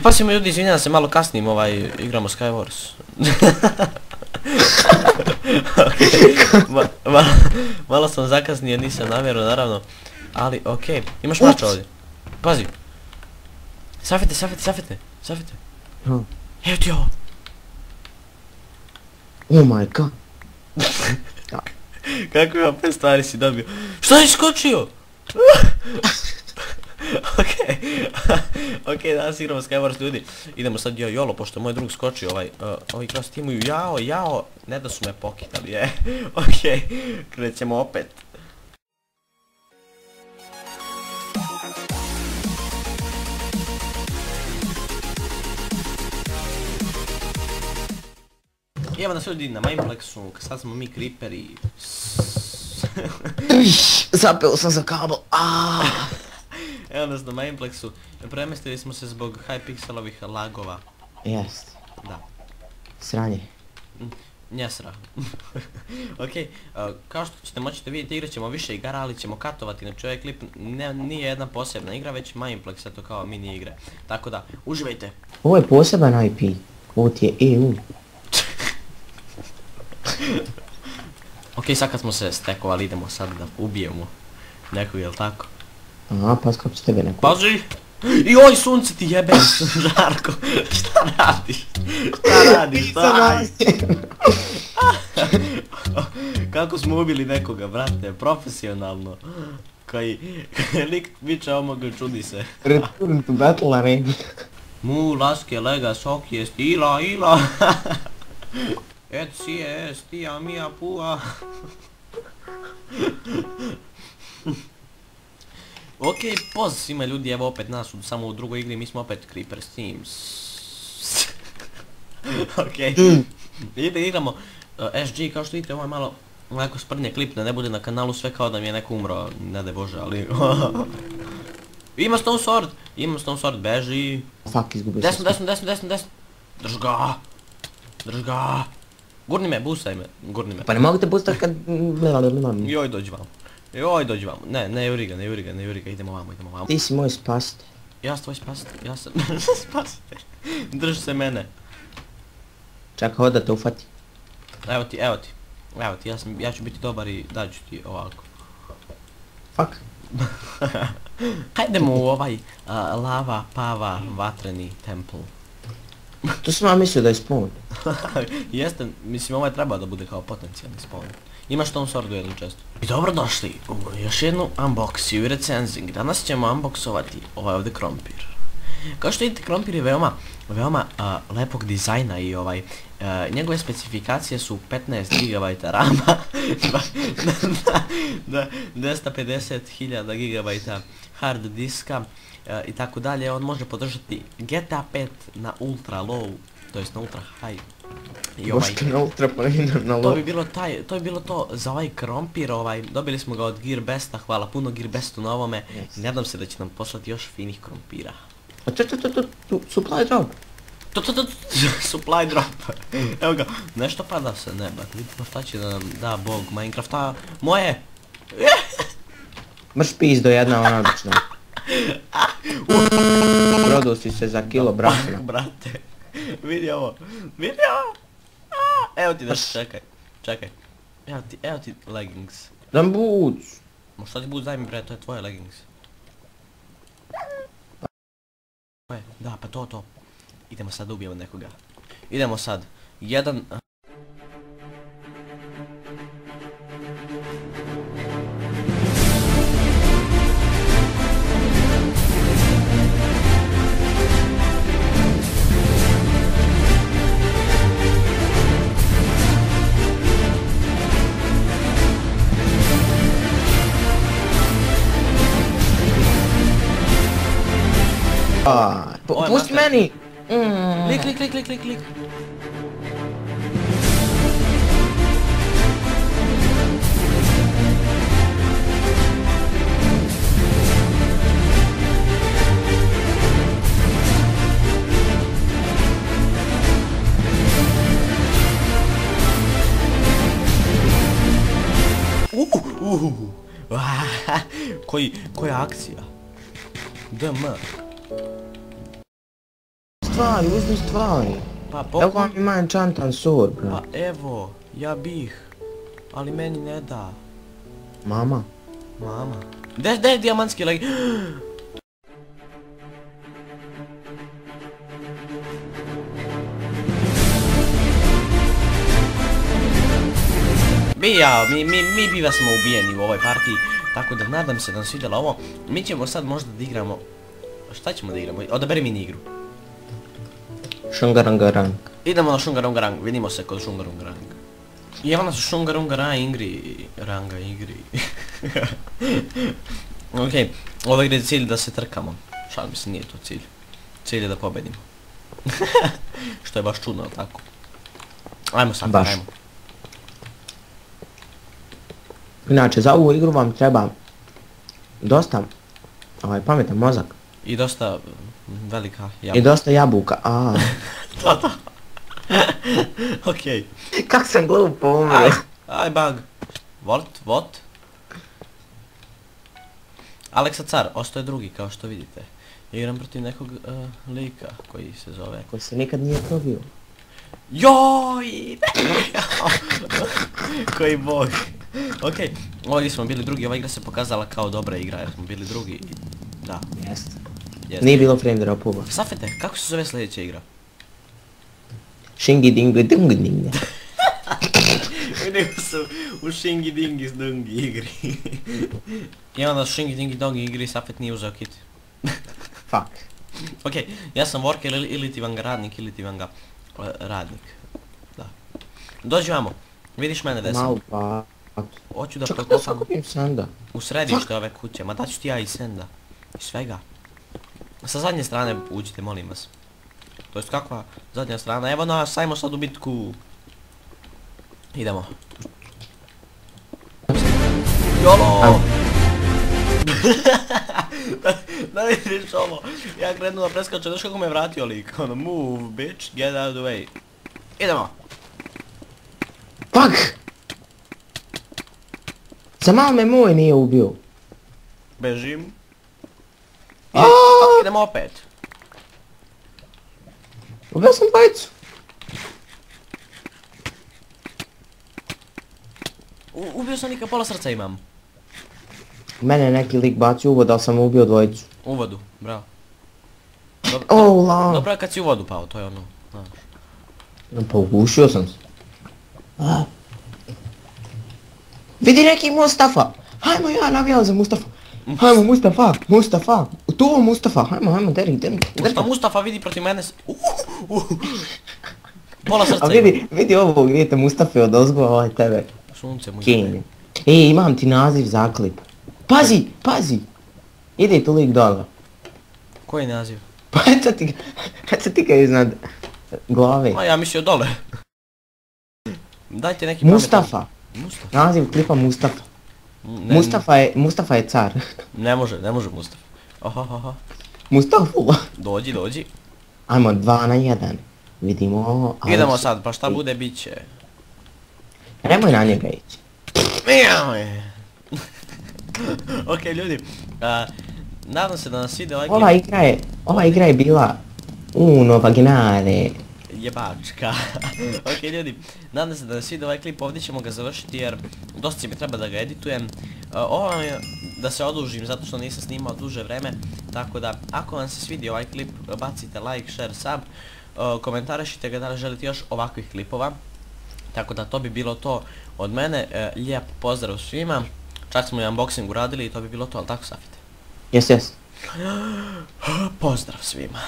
Pa si mi ljudi, izvinjam se, malo kasnim igramo Skywars. Malo sam zakasnio, nisam namjerno naravno. Ali okej, imaš mača ovdje. Pazi. Safete. Evo ti ovo. Oh my god. Kakve opet stvari si dobio? Što si skočio? Okej, danas igramo Skywars ljudi. Idemo sad jolo, pošto moj drug skočio ovi kroz timuju, jao, ne da su me pokitali, Okej, krećemo opet. I evo nas ljudi na Mineplexu, sad smo mi creeperi. Zapeo sam za kabel. Evo nas na Mineplexu, premestili smo se zbog Hypixelovih lagova. Jest. Da. Sranje. Njesra. Okej, kao što ćete moći da vidjeti, igrat ćemo više igara, ali ćemo katovati, znači ovaj klip nije jedna posebna igra, već Mineplex, eto kao mini igre. Tako da, uživajte. Ovo je poseban IP. Ovo ti je EU. Okej, sad kad smo se stekovali, idemo sad da ubijemo nekog, jel tako? Aha, pa kako će tebe neko... Pazi! Joj, sunce ti jebe, Žarko! Šta radiš? Kako smo ubili nekoga, brate, profesionalno. Koji lik viče omoga, čudi se. Return to battle arena. Mu, laske, lega, sok jest, ila. Et si es, tija mia pua. Okej, pozdrav svima ljudi, evo opet nas samo u drugoj igri, mi smo opet Creepers Teams. Okej, igramo SG, kao što vidite ovo je malo onako sprnje klip, da ne bude na kanalu sve kao da mi je neko umro, ne daj bože, ali... Ima Stone Sword, beži. Fuck, izgubio sam. Desno. Drž ga. Gurni me, busaj me, gurni me. Pa ne mogu te boostat kad... Joj, dođi vam. Ne juri ga, idemo vamo. Ti si moj spasitelj. Ja sam tvoj spasitelj, ja sam spasitelj. Drž se mene. Čak hod da te ufati. Evo ti, ja ću biti dobar i daću ti ovako. Fuck. Hajdemo u ovaj lava, pava, vatreni temple. To sam ja mislio da je spawn. Jeste, mislim ovaj treba da bude kao potencijalni spawn. Imaš Stone Sword u jednu čestu. I dobrodošli u još jednu unboxiju i recenzing. Danas ćemo unboxovati ovaj ovdje krompir. Kao što vidite, krompir je veoma lepog dizajna i njegove specifikacije su 15 GB RAM-a, 250.000 GB hard diska i tako dalje. On može podržati GTA 5 na ultra low, to jest na ultra high. Boška na ultra pa na low. To bi bilo to za ovaj krompir, dobili smo ga od Gearbesta, hvala puno Gearbestu na ovome. Nadam se da će nam poslati još finih krompira. Supply drop. Supply drop. Evo ga, nešto pada sa neba, vidimo šta će da nam da bog Minecrafta. Moje! Mrš pizdo jedna ona obična. Prodao si se za kilo brašna. Brate, vidi ovo. Evo ti nešto, čekaj. Evo ti leggings. Dam boots. Šta ti boots, daj mi bre, to je tvoje leggings. Da, pa to. Idemo sad da ubijemo nekoga. Idemo sad. Jedan... Pusti meni! Klik. Koja akcija? DM. uzmi stvari. Pa Evo pokup... vam ima enchantan sword, Pa bro. evo, ja bih. Ali meni ne da. Mama. Mama. Gdje je dijamantski leg? Mi biva smo ubijeni u ovoj partiji, tako da nadam se da vam svidjelo ovo. Mi ćemo sad možda da igramo... Šta ćemo da igramo? Odaberi mini igru. Šungarangarang. Idemo na Šungarungarang, vidimo se kod Šungarungarang. I evo nas u Šungarungarang igri. Okej, ovo igre je cilj da se trkamo. Šalim se, nije to cilj. Cilj je da pobedimo. Što je baš čudno, ali tako? Ajmo sad, Baš. ajmo. Inače, za ovu igru vam treba dosta pametan mozak. I dosta velika I jabuka. dosta jabuka. To. Okej. Kak sam glupo umro. Aj bug. What? Aleksa Car, ostaje drugi kao što vidite. Igram protiv nekog lika koji se zove... Koji se nikad nije probio. Joj! Koji bog. Okej, ovdje smo bili drugi, ova igra se pokazala kao dobra igra jer smo bili drugi i... Da, Jest. jest. Nije bilo frame dropova. Safete, kako se zove sljedeća igra? Shingi dingi dungi dingi. Vidimo se u Shingi Dingi Dungi igri. I onda u Shingi Dingi Dongi igri Safet nije uzeo kit. Fuck. Okej, ja sam worker ili ti vam ga radnik ili ti vam ga radnik. Da. Dođi vamo, vidiš mene da sam. Malo pa. Hoću da Čekaj da prekopam sakupim sanda. u središte ove kuće, ma daću ti ja i senda. I svega. Sa zadnje strane uđite, molim vas. To jest kakva zadnja strana, evo nas, ajmo sad u bitku. Idemo. Jolo! Da vidiš ovo, ja krenuo da preskačem, znaš kako me vratio lik, ono move bitch, get out of the way. Idemo! Fuck! Za malo me moj nije ubio. Bežim. I Aaaa! idemo opet. Ubio sam dvojicu. Ubio sam nika, pola srca imam. Mene je neki lik bacio u vodu, ali sam ubio dvojicu. U vodu, bravo. Ola! Dobro je kad si u vodu pao, to je ono, znaš. Pa ugušio sam se. Vidi neki Mustafa! Hajmo ja navijao za Mustafa! Hajmo Mustafa! Tu Mustafa! Hajmo, deri. Mustafa vidi protiv mene pola srca A imam. vidi ovo, vidite Mustafa od ozgo, ovaj tebe. Sunce mu King. ide. Imam ti naziv za klip. Pazi! Ide tu lik dole. Koji naziv? Pa eto ti ga iznad glave. Ma ja mislio dole. Dajte neki Mustafa. Mustafa. Naziv klipa Mustafa. Ne, Mustafa je car. ne može Mustafa. Ohohoho. Mustafa. Dođi. Ajmo 2 na 1. Vidimo ovo. Idemo sad, pa šta bude bit će. Nemoj na njega ići. Okej ljudi, nadam se da nas ide ovaj Ova igra je bila uno vaginare. jebačka. Okej ljudi, nadam se da nas ide ovaj klip, ovdje ćemo ga završiti jer dosta će mi treba da ga editujem. Ovo je da se odužim zato što nisam snimao duže vreme, tako da ako vam se svidi ovaj klip bacite like, share, sub, komentarišite ga da li želite još ovakvih klipova. Tako da to bi bilo to od mene, lijep pozdrav svima, čak smo i unboxing uradili i to bi bilo to, ali tako Safite? Yes. Pozdrav svima.